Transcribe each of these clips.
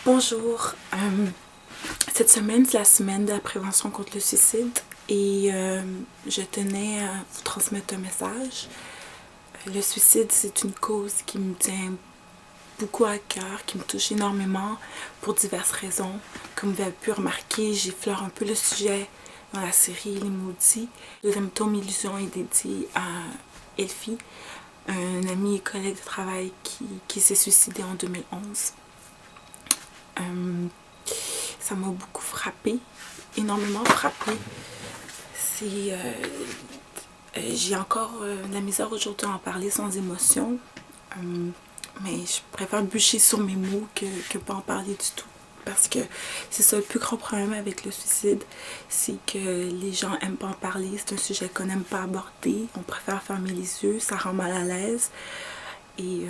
Bonjour, cette semaine c'est la semaine de la prévention contre le suicide et je tenais à vous transmettre un message. Le suicide, c'est une cause qui me tient beaucoup à cœur, qui me touche énormément pour diverses raisons. Comme vous avez pu remarquer, j'effleure un peu le sujet dans la série Les Maudits. Le deuxième tome Illusion est dédié à Elfie, un ami et collègue de travail qui s'est suicidé en 2011. Ça m'a beaucoup frappée, énormément frappée. J'ai encore la misère aujourd'hui à en parler sans émotion, mais je préfère bûcher sur mes mots que pas en parler du tout. Parce que c'est ça le plus grand problème avec le suicide, c'est que les gens aiment pas en parler, c'est un sujet qu'on n'aime pas aborder, on préfère fermer les yeux, ça rend mal à l'aise. Et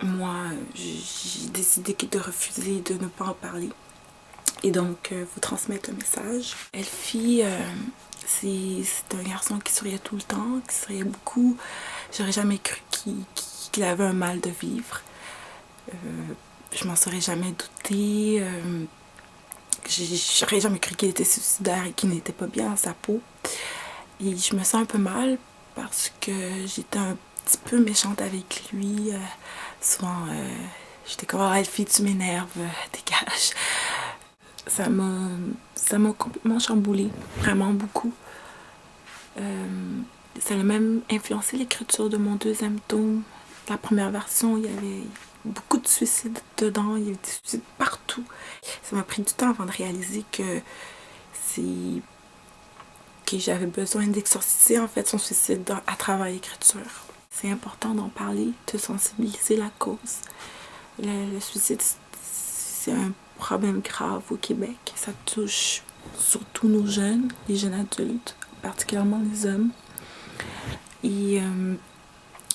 moi, j'ai décidé de refuser de ne pas en parler. Et donc, vous transmettre un message. Elfie, c'est un garçon qui souriait tout le temps, qui souriait beaucoup. J'aurais jamais cru qu'il avait un mal de vivre. Je m'en serais jamais douté. J'aurais jamais cru qu'il était suicidaire et qu'il n'était pas bien dans sa peau. Et je me sens un peu mal parce que j'étais un petit peu méchante avec lui. Souvent, j'étais comme « Oh, Elfie, tu m'énerves, dégage ». Ça m'a complètement chamboulée, vraiment beaucoup. Ça a même influencé l'écriture de mon deuxième tome. La première version, il y avait beaucoup de suicides dedans, il y avait des suicides partout. Ça m'a pris du temps avant de réaliser que j'avais besoin d'exorciser en fait son suicide à travers l'écriture. C'est important d'en parler, de sensibiliser la cause. Le suicide, c'est un problème grave au Québec. Ça touche surtout nos jeunes, les jeunes adultes, particulièrement les hommes. Et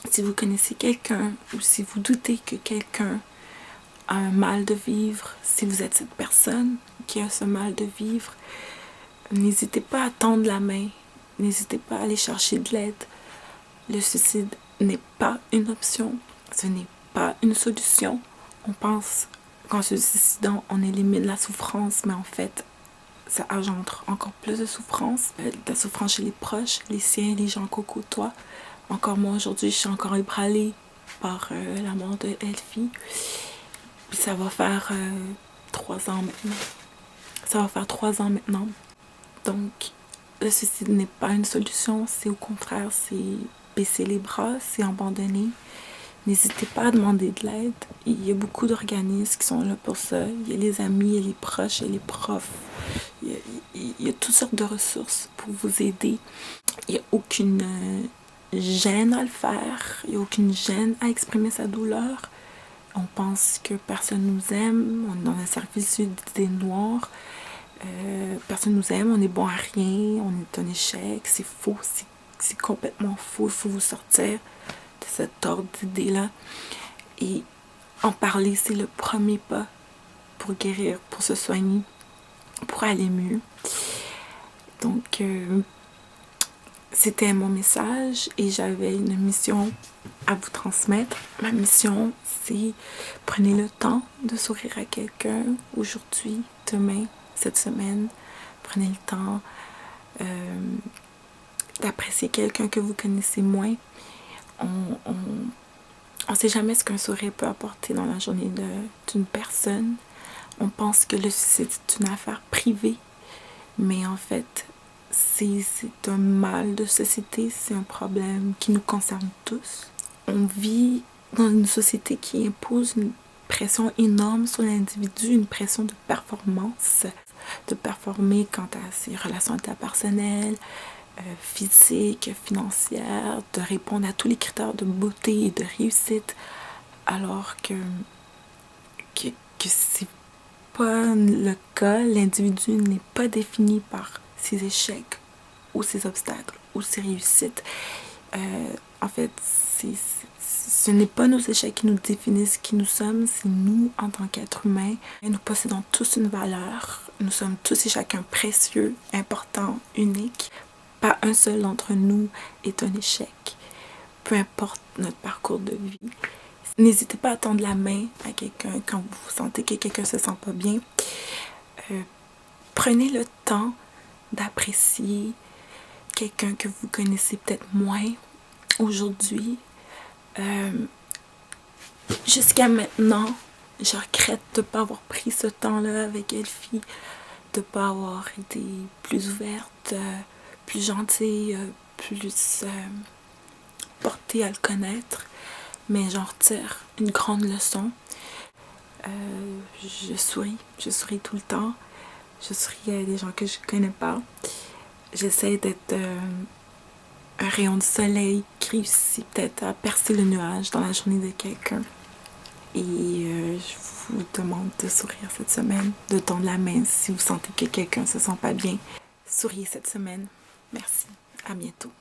si vous connaissez quelqu'un ou si vous doutez que quelqu'un a un mal de vivre, si vous êtes cette personne qui a ce mal de vivre, n'hésitez pas à tendre la main, n'hésitez pas à aller chercher de l'aide. Le suicide n'est pas une option, ce n'est pas une solution. On pense qu'en se suicidant, on élimine la souffrance, mais en fait, ça engendre encore plus de souffrance. La souffrance chez les proches, les siens, les gens qu'on côtoie. Encore moi, aujourd'hui, je suis encore ébranlée par la mort de Elfie. Puis ça va faire 3 ans maintenant. Ça va faire 3 ans maintenant. Donc, le suicide n'est pas une solution. C'est au contraire, c'est baisser les bras, c'est abandonner. N'hésitez pas à demander de l'aide. Il y a beaucoup d'organismes qui sont là pour ça. Il y a les amis, il y a les proches, il y a les profs. Il y a toutes sortes de ressources pour vous aider. Il n'y a aucune gêne à le faire. Il n'y a aucune gêne à exprimer sa douleur. On pense que personne nous aime. On est dans un service d'idées noires. Personne nous aime. On est bon à rien. On est un échec. C'est faux. C'est complètement faux. Il faut vous sortir de cet ordre d'idées-là. Et en parler, c'est le premier pas pour guérir, pour se soigner, pour aller mieux. Donc, c'était mon message et j'avais une mission à vous transmettre. Ma mission, c'est prenez le temps de sourire à quelqu'un aujourd'hui, demain, cette semaine. Prenez le temps d'apprécier quelqu'un que vous connaissez moins. On ne sait jamais ce qu'un sourire peut apporter dans la journée d'une personne. On pense que le suicide, c'est une affaire privée, mais en fait, c'est un mal de société, c'est un problème qui nous concerne tous. On vit dans une société qui impose une pression énorme sur l'individu, une pression de performance, de performer quant à ses relations interpersonnelles, physiques, financières, de répondre à tous les critères de beauté et de réussite, alors que c'est pas le cas. L'individu n'est pas défini par ses échecs ou ses obstacles ou ses réussites. En fait, ce n'est pas nos échecs qui nous définissent qui nous sommes, c'est nous en tant qu'êtres humains. Nous possédons tous une valeur. Nous sommes tous et chacun précieux, importants, uniques. Pas un seul d'entre nous est un échec. Peu importe notre parcours de vie. n'hésitez pas à tendre la main à quelqu'un quand vous sentez que quelqu'un se sent pas bien. Prenez le temps d'apprécier quelqu'un que vous connaissez peut-être moins aujourd'hui. Jusqu'à maintenant, je regrette de ne pas avoir pris ce temps-là avec Elfie, de ne pas avoir été plus ouverte, plus gentille, plus portée à le connaître. Mais j'en retire une grande leçon. Je souris tout le temps. Je souris à des gens que je connais pas. J'essaie d'être un rayon de soleil qui réussit peut-être à percer le nuage dans la journée de quelqu'un. Et je vous demande de sourire cette semaine, de tendre la main si vous sentez que quelqu'un ne se sent pas bien. Souriez cette semaine. Merci. À bientôt.